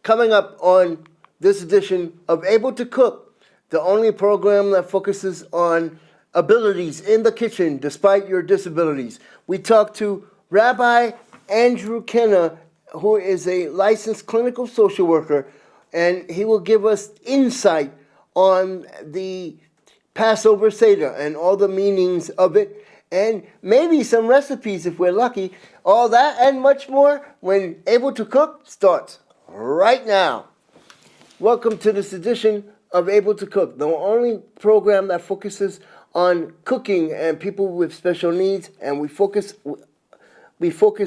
Coming up on this edition of Able to Cook, the only program that focuses on abilities in the kitchen despite your disabilities. We talk to Rabbi Andrew Kenner, who is a licensed clinical social worker, and he will give us insight on the Passover Seder and all the meanings of it, and maybe some recipes if we're lucky. All that and much more when Able to Cook starts right now. Welcome to this edition of Able to Cook, the only program that focuses on cooking and people with special needs, and we focus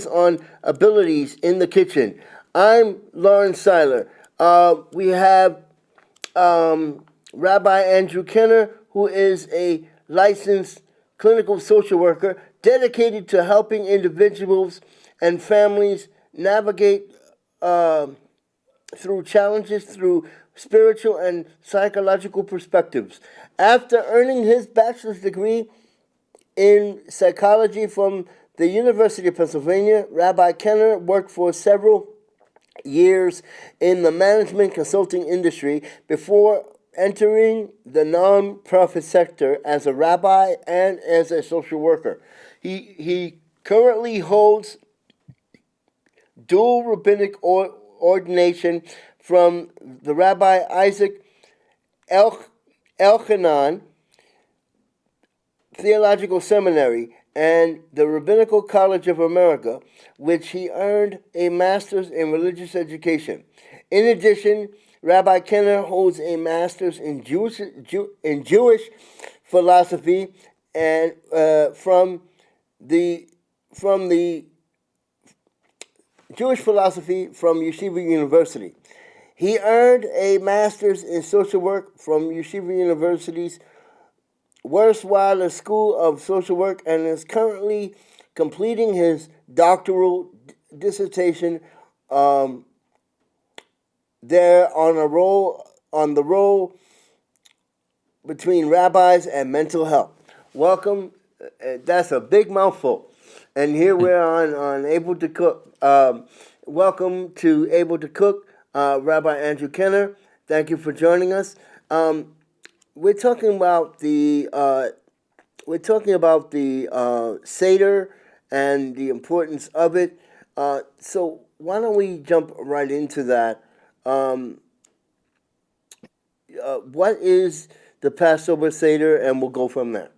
on abilities in the kitchen. I'm Lawrence Seiler. We have Rabbi Andrew Kenner, who is a licensed clinical social worker dedicated to helping individuals and families navigate through challenges through spiritual and psychological perspectives. After earning his bachelor's degree in psychology from the University of Pennsylvania, Rabbi Kenner worked for several years in the management consulting industry before entering the nonprofit sector as a rabbi and as a social worker. He currently holds dual rabbinic ordination from the Rabbi Isaac Elchanan Theological Seminary and the Rabbinical College of America, which he earned a master's in religious education. In addition, Rabbi Kenner holds a master's in Jewish philosophy and from the Jewish philosophy from Yeshiva University. He earned a master's in social work from Yeshiva University's Wurzweiler School of Social Work and is currently completing his doctoral dissertation there on the role between rabbis and mental health. Welcome. That's a big mouthful. And here we're on Able to Cook. Welcome to Able to Cook, Rabbi Andrew Kenner. Thank you for joining us. We're talking about the Seder and the importance of it. So why don't we jump right into that? What is the Passover Seder, and we'll go from there.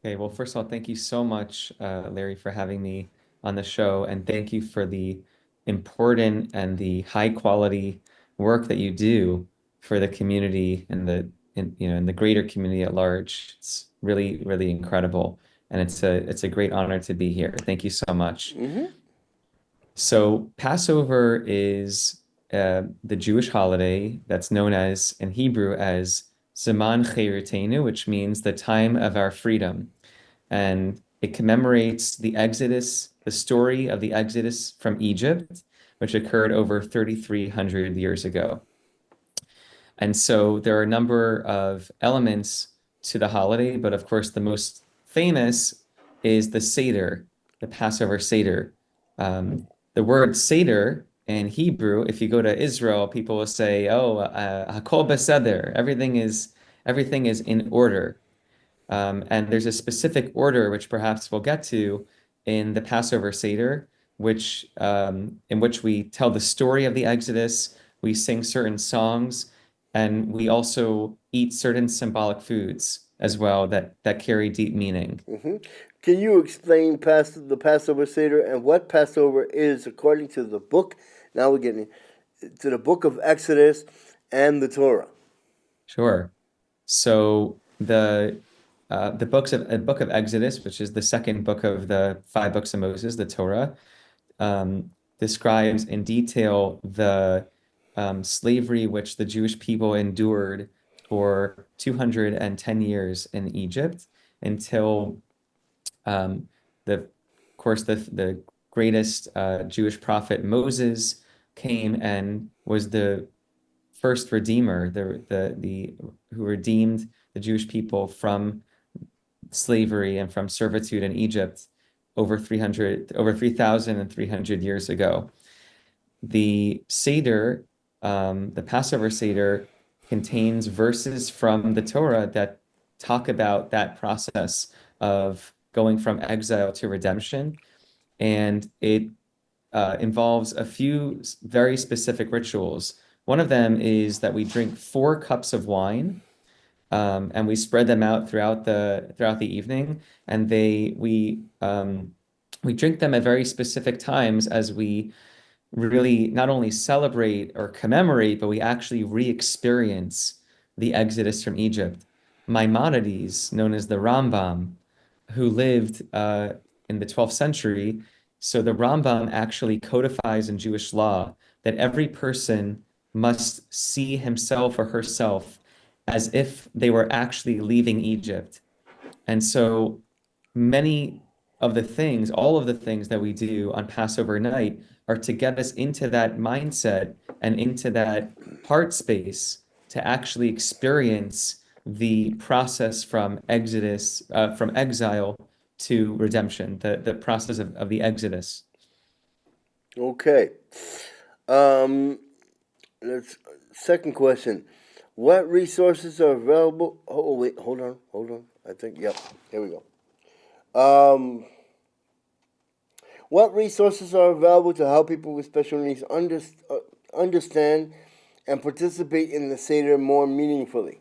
Okay, well, first of all, thank you so much, Larry, for having me on the show, and thank you for the important and the high quality work that you do for the community and the greater community at large. It's really, really incredible, and it's a great honor to be here. Thank you so much. Mm-hmm. So Passover is the Jewish holiday that's known as, in Hebrew, as Zaman Chayritenu, which means the time of our freedom. And it commemorates the Exodus, the story of the Exodus from Egypt, which occurred over 3,300 years ago. And so there are a number of elements to the holiday, but of course the most famous is the Seder, the Passover Seder. The word Seder in Hebrew, if you go to Israel, people will say, "Oh, Hakol Beseder." Everything is in order, and there's a specific order which perhaps we'll get to in the Passover Seder, in which we tell the story of the Exodus, we sing certain songs, and we also eat certain symbolic foods as well that carry deep meaning. Mm-hmm. Can you explain the Passover Seder and what Passover is according to the book? Now we're getting to the book of Exodus and the Torah. Sure. So the book of Exodus, which is the second book of the 5 books of Moses, the Torah, describes in detail the slavery which the Jewish people endured for 210 years in Egypt until the greatest Jewish prophet Moses came and was the first redeemer, who redeemed the Jewish people from slavery and from servitude in Egypt over 3,300 years ago. the Seder, the Passover Seder, contains verses from the Torah that talk about that process of going from exile to redemption. And it involves a few very specific rituals. One of them is that we drink 4 cups of wine, and we spread them out throughout the evening, and we drink them at very specific times as we really not only celebrate or commemorate, but we actually re-experience the Exodus from Egypt. Maimonides, known as the Rambam, who lived in the 12th century, so the Rambam actually codifies in Jewish law that every person must see himself or herself as if they were actually leaving Egypt. And so many of the things, all of the things that we do on Passover night are to get us into that mindset and into that heart space to actually experience the process from Exodus, from exile to redemption, the process of the Exodus. Okay. Um, let's second question. What resources are available? Oh wait, hold on. I think yep. Here we go. What resources are available to help people with special needs understand and participate in the Seder more meaningfully?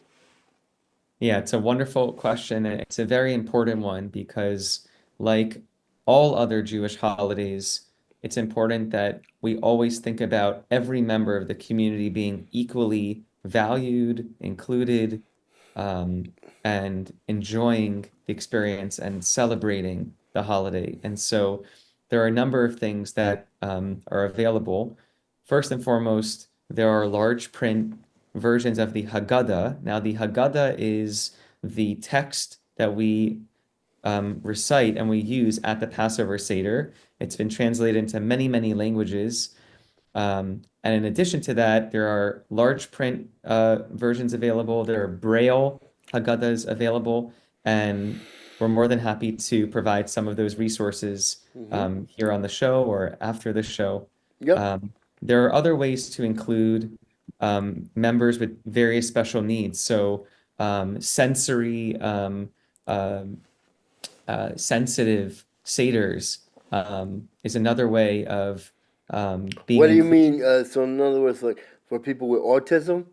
Yeah, it's a wonderful question, and it's a very important one because, like all other Jewish holidays, it's important that we always think about every member of the community being equally valued, included, um, and enjoying the experience and celebrating the holiday. And so there are a number of things that are available. First and foremost, there are large print versions of the Haggadah. Now, the Haggadah is the text that we recite and we use at the Passover Seder. It's been translated into many, many languages. And in addition to that, there are large print versions available. There are Braille Haggadahs available, and we're more than happy to provide some of those resources Mm-hmm. here on the show or after the show. Yep. There are other ways to include members with various special needs. So sensory um, sensitive seders is another way of being What do you included. mean? So in other words, like for people with autism,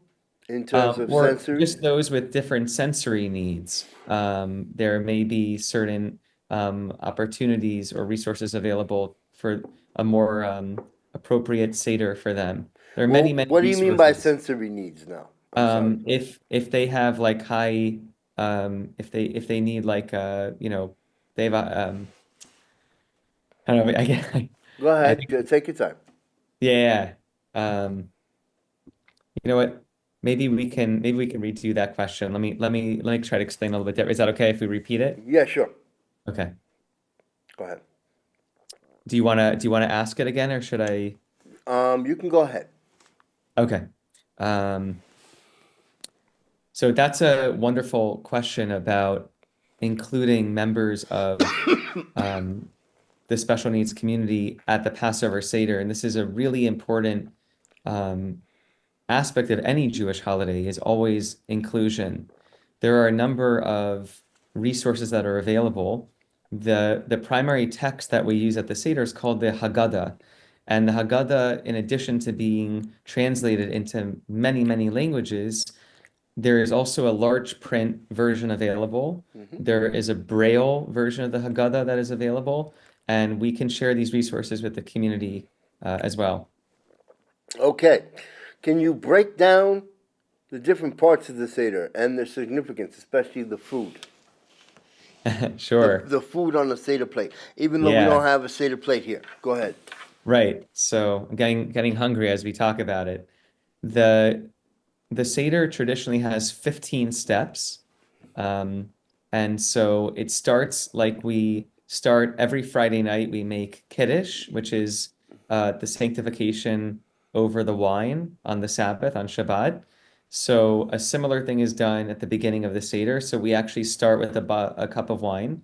in terms of Or sensory. just those with different sensory needs. There may be certain opportunities or resources available for a more appropriate Seder for them. There are Well, many, many what do you mean by resources. sensory needs now? I'm sorry. If they have like high, if they need like they have I don't know, Go I ahead. think Take your time. yeah. Um, you know what? Maybe we can redo that question. Let me try to explain a little bit there. Is that okay if we repeat it? Yeah, sure. Okay. Go ahead. Do you wanna ask it again or should I? You can go ahead. Okay. Um, so that's a wonderful question about including members of um, the special needs community at the Passover Seder, and this is a really important um, aspect of any Jewish holiday is always inclusion. There are a number of resources that are available. The primary text that we use at the Seder is called the Haggadah. And the Haggadah, in addition to being translated into many, many languages, there is also a large print version available. Hmm. There is a Braille version of the Haggadah that is available, and we can share these resources with the community as well. Okay. Can you break down the different parts of the Seder and their significance, especially the food? Sure. The food on the Seder plate, even though we don't Yeah. have a Seder plate here. Go ahead. Right. So I'm getting hungry as we talk about it. The the Seder traditionally has 15 steps. Um, and so it starts like we start every Friday night, we make Kiddush, which is the sanctification over the wine on the Sabbath, on Shabbat. So a similar thing is done at the beginning of the Seder. So we actually start with a cup of wine.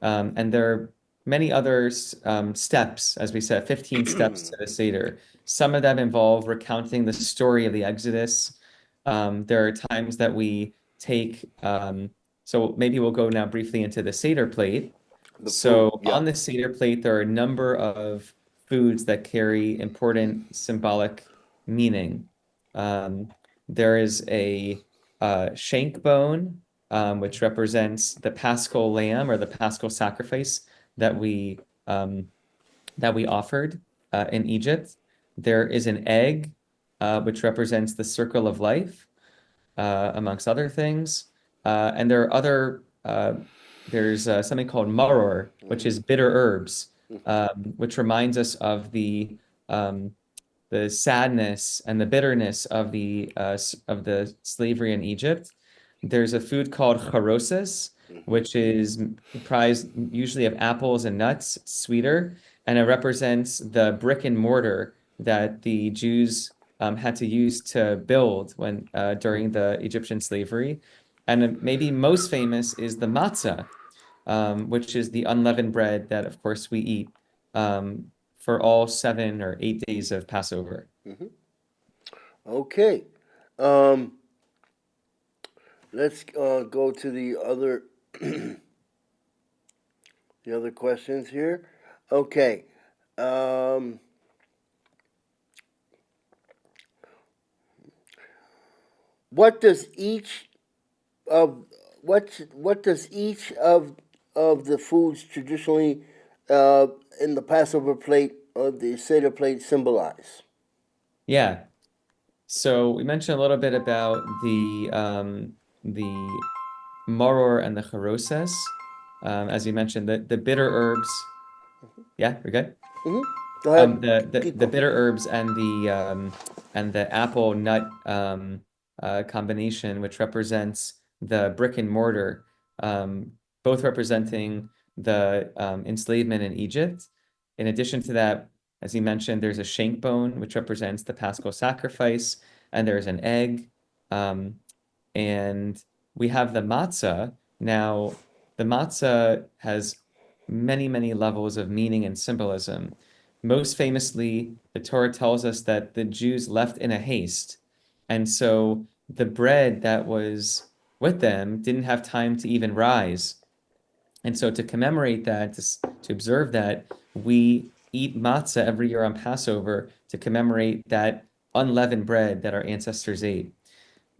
And there are many other steps, as we said, 15 steps to the Seder. Some of them involve recounting the story of the Exodus. There are times that we take, so maybe we'll go now briefly into the Seder plate. The food, So yeah. on the Seder plate, there are a number of foods that carry important symbolic meaning. Um, there is a shank bone, which represents the Paschal lamb or the Paschal sacrifice that we um, that we offered in Egypt. There is an egg, which represents the circle of life, amongst other things. And there are other, there's something called maror, which is bitter herbs, which reminds us of um, the sadness and the bitterness of of the slavery in Egypt. There's a food called charoses, which is comprised usually of apples and nuts. It's sweeter, and it represents the brick and mortar that the Jews had to use to build when during the Egyptian slavery. And maybe most famous is the matzah, which is the unleavened bread that, of course, we eat for all 7 or 8 days of Passover. Okay. Um, let's go to the other questions here. Okay. Um, what does each of what does each of the foods traditionally uh, in the Passover plate or the Seder plate symbolize? Yeah. So we mentioned a little bit about the maror and the charoses. As you mentioned, the bitter herbs. Yeah, we're good. Hmm. Go ahead. The Keep going. bitter herbs and the apple nut combination, which represents the brick and mortar, both representing the enslavement in Egypt. In addition to that, as you mentioned, there's a shank bone, which represents the Paschal sacrifice, and there's an egg. Um, and we have the matzah. Now, the matzah has many, many levels of meaning and symbolism. Most famously, the Torah tells us that the Jews left in a haste. And so the bread that was with them didn't have time to even rise. And so to commemorate that, to observe that, we eat matzah every year on Passover to commemorate that unleavened bread that our ancestors ate.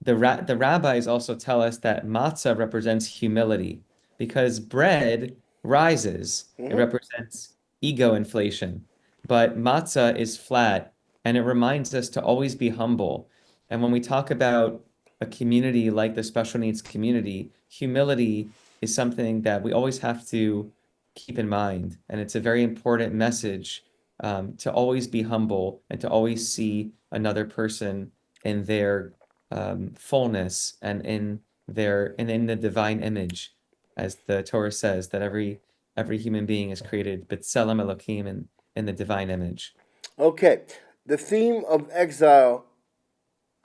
The rabbis also tell us that matzah represents humility because bread rises. It Hmm. represents ego inflation. But matzah is flat and it reminds us to always be humble. And when we talk about a community like the special needs community, humility is something that we always have to keep in mind. And it's a very important message to always be humble and to always see another person in their fullness and in the divine image, as the Torah says that every human being is created b'tselem Elokim in the divine image. Okay. The theme of exile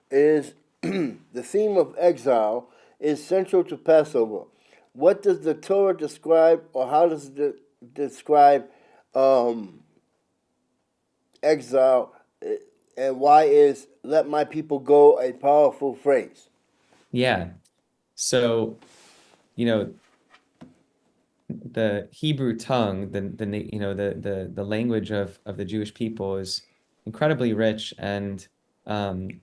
is the theme of exile is central to Passover. What does the Torah describe, or how does it describe um, exile, and why is "Let my people go" a powerful phrase? Yeah. So, you know, the Hebrew tongue, the language of the Jewish people is incredibly rich and um,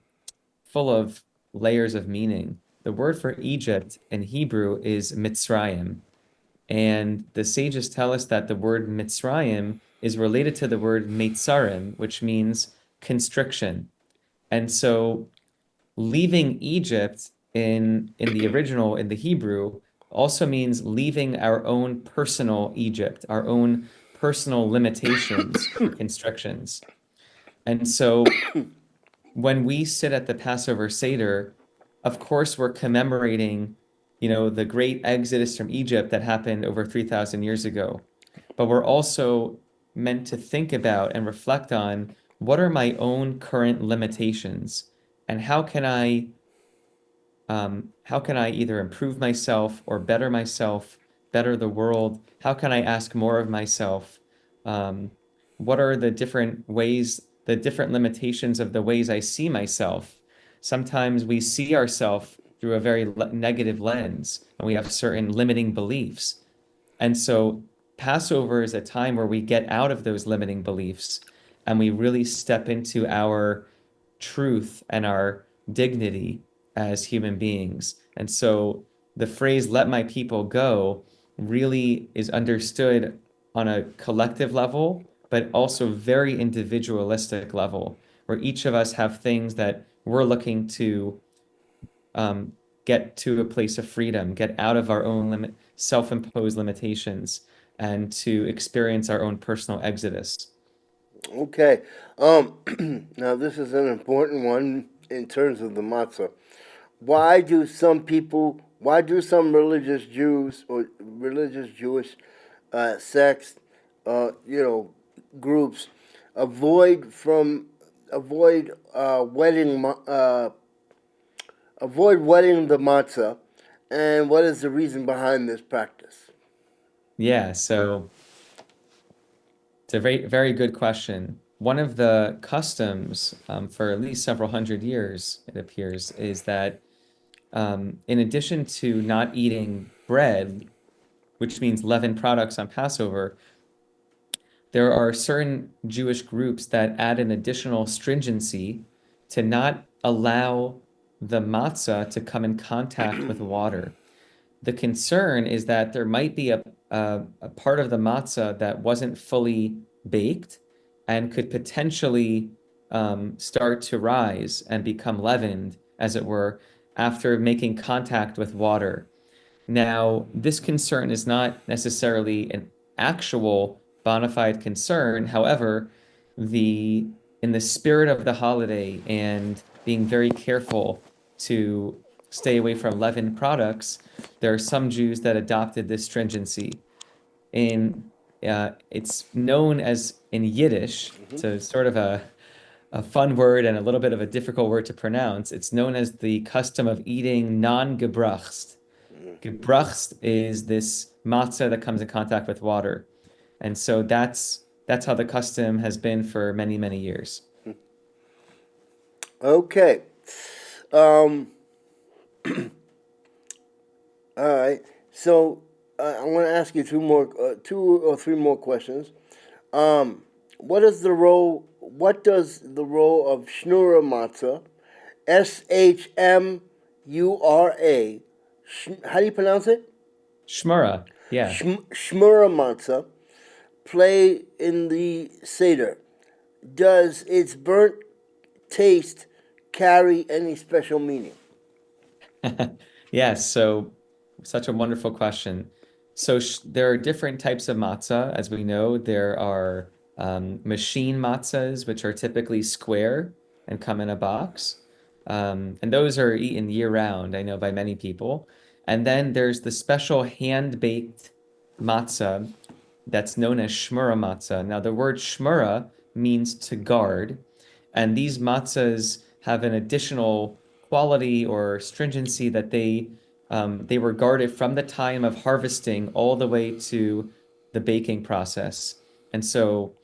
full of layers of meaning. The word for Egypt in Hebrew is Mitzrayim, and the sages tell us that the word Mitzrayim is related to the word Meitzarim, which means constriction. And so leaving Egypt in the original in the Hebrew also means leaving our own personal Egypt, our own personal limitations or constrictions. And so when we sit at the Passover Seder, of course we're commemorating, the great exodus from Egypt that happened over 3,000 years ago. But we're also meant to think about and reflect on what are my own current limitations and how can I either improve myself or better myself better the world? How can I ask more of myself? Um, what are the different ways, the different limitations of the ways I see myself? Sometimes we see ourselves through a very negative lens, and we have certain limiting beliefs. And so Passover is a time where we get out of those limiting beliefs and we really step into our truth and our dignity as human beings. And so the phrase, let my people go, really is understood on a collective level, but also very individualistic level, where each of us have things that we're looking to get to a place of freedom, get out of our own self-imposed limitations, and to experience our own personal exodus. Okay. Now this is an important one in terms of the matzah. Why do some religious Jews or religious Jewish sects, you know, groups avoid from avoid wedding avoid wedding the matzah, and what is the reason behind this practice? Yeah, so it's a very, very good question. One of the customs for at least several hundred years, it appears, is that in addition to not eating bread, which means leavened products on Passover, there are certain Jewish groups that add an additional stringency to not allow the matzah to come in contact with water. The concern is that there might be a part of the matzah that wasn't fully baked and could potentially start to rise and become leavened, as it were, after making contact with water. Now, this concern is not necessarily an actual bona fide concern. However, the in the spirit of the holiday and being very careful to stay away from leavened products, there are some Jews that adopted this stringency. In It's known as in Yiddish, it's a sort of a fun word and a little bit of a difficult word to pronounce. It's known as the custom of eating non-gebracht. Gebracht is this matzah that comes in contact with water. And so that's how the custom has been for many, many years. Okay. Um, all right. So I want to ask you two or three more questions. What is the role? What does the role of Shnura matzah, Shmura? How do you pronounce it? Shmura, yeah. Shmura matzah play in the Seder? Does its burnt taste carry any special meaning? Yes, so such a wonderful question. So there are different types of matzah, as we know. There are machine matzahs, which are typically square and come in a box. And those are eaten year round, I know, by many people. And then there's the special hand-baked matzah that's known as shmura matzah. Now, the word shmura means to guard, and these matzahs have an additional quality or stringency that they were guarded from the time of harvesting all the way to the baking process. And so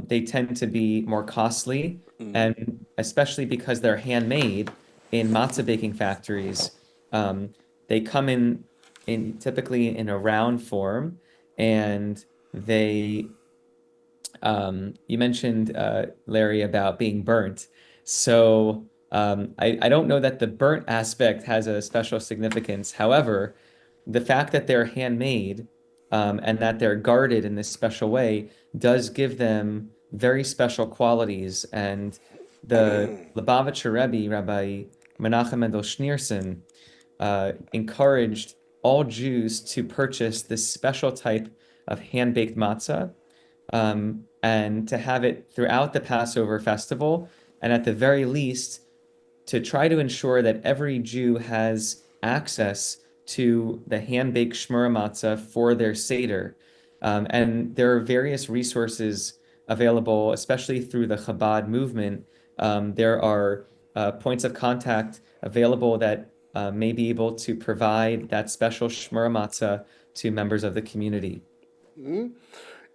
they tend to be more costly, and especially because they're handmade in matzah baking factories, they come in typically in a round form, and they you mentioned, Larry, about being burnt. So I don't know that the burnt aspect has a special significance. However, the fact that they're handmade and that they're guarded in this special way does give them very special qualities. And the Lubavitcher Rebbe, Rabbi Menachem Mendel Schneerson, encouraged all Jews to purchase this special type of hand-baked matzah and to have it throughout the Passover festival, and at the very least, to try to ensure that every Jew has access to the hand-baked shmura matzah for their Seder. And there are various resources available, especially through the Chabad movement. There are points of contact available that may be able to provide that special shmura matzah to members of the community.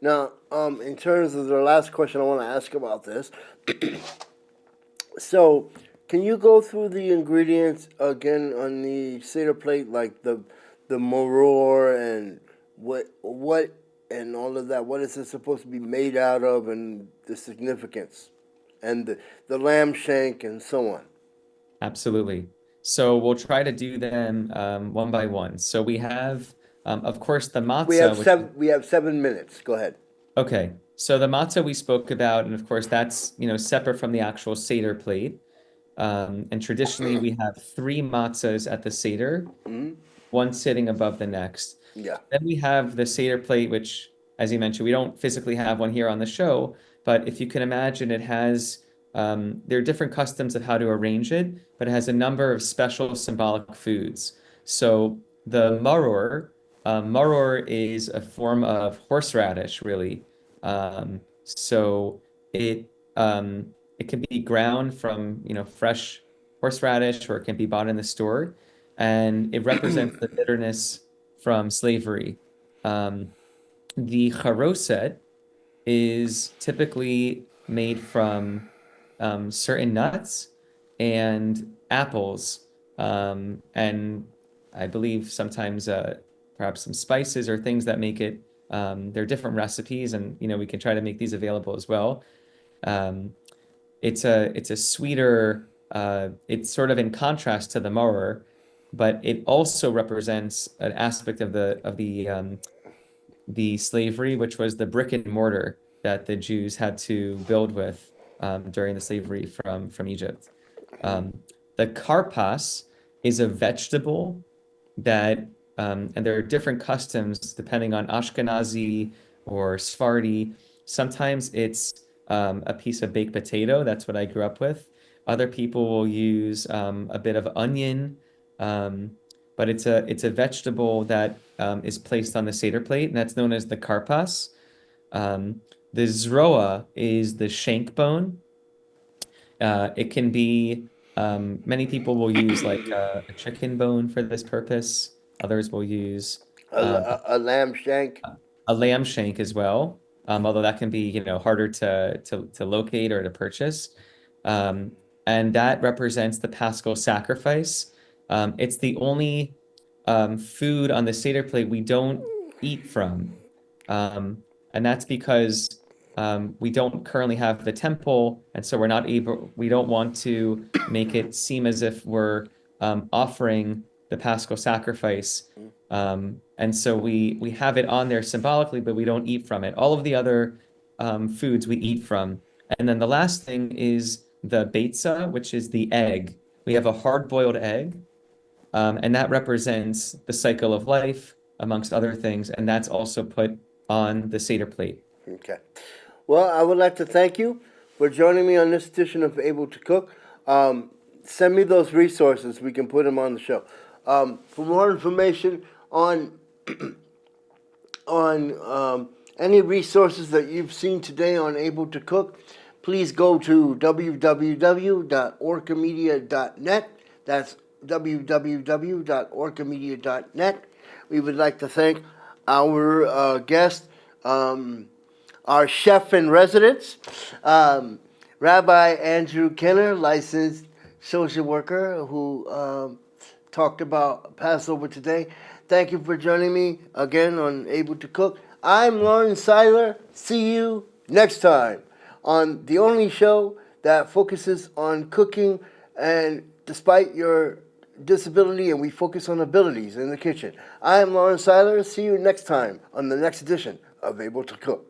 Now, in terms of the last question I want to ask about this, so can you go through the ingredients again on the Seder plate, like the maror and what and all of that? What is it supposed to be made out of, and the significance, and the lamb shank and so on? Absolutely. So we'll try to do them one by one. So we have, of course, the matzah, which We have 7 minutes. Go ahead. okay. So the matzah we spoke about, and of course that's separate from the actual Seder plate. And traditionally we have three matzahs at the Seder, one sitting above the next. Yeah. Then we have the Seder plate, which, as you mentioned, we don't physically have one here on the show, but if you can imagine, it has there are different customs of how to arrange it, but it has a number of special symbolic foods. So the maror is a form of horseradish, really. So it can be ground from fresh horseradish, or it can be bought in the store, and it represents the bitterness from slavery. The charoset is typically made from certain nuts and apples, and I believe sometimes perhaps some spices or things that make it. There are different recipes, and we can try to make these available as well. It's a sweeter. It's sort of in contrast to the maror, but it also represents an aspect of the slavery, which was the brick and mortar that the Jews had to build with during the slavery from Egypt. The karpas is a vegetable that, and there are different customs depending on Ashkenazi or Sephardi. Sometimes it's a piece of baked potato. That's what I grew up with. Other people will use a bit of onion, but it's a vegetable that is placed on the Seder plate, and that's known as the karpas. The zroa is the shank bone. It can be, many people will use like a chicken bone for this purpose. Others will use A lamb shank. a lamb shank as well, although that can be, harder to locate or to purchase. And that represents the Paschal sacrifice. It's the only food on the Seder plate we don't eat from. And that's because we don't currently have the temple, and so we don't want to make it seem as if we're offering the Paschal sacrifice. And so we have it on there symbolically, but we don't eat from it. All of the other foods we eat from. And then the last thing is the beitza, which is the egg. We have a hard-boiled egg, and that represents the cycle of life, amongst other things, and that's also put on the Seder plate. Okay. Well, I would like to thank you for joining me on this edition of Able to Cook. Send me those resources. We can put them on the show. For more information on any resources that you've seen today on Able to Cook, please go to www.orcamedia.net. That's www.orcamedia.net. We would like to thank our guest, our chef in residence, Rabbi Andrew Kenner, licensed social worker, who talked about Passover today. Thank you for joining me again on Able to Cook. I'm Lauren Seiler. See you next time on the only show that focuses on cooking, and despite your disability, and we focus on abilities in the kitchen. I am Lauren Seiler. See you next time on the next edition of Able to Cook.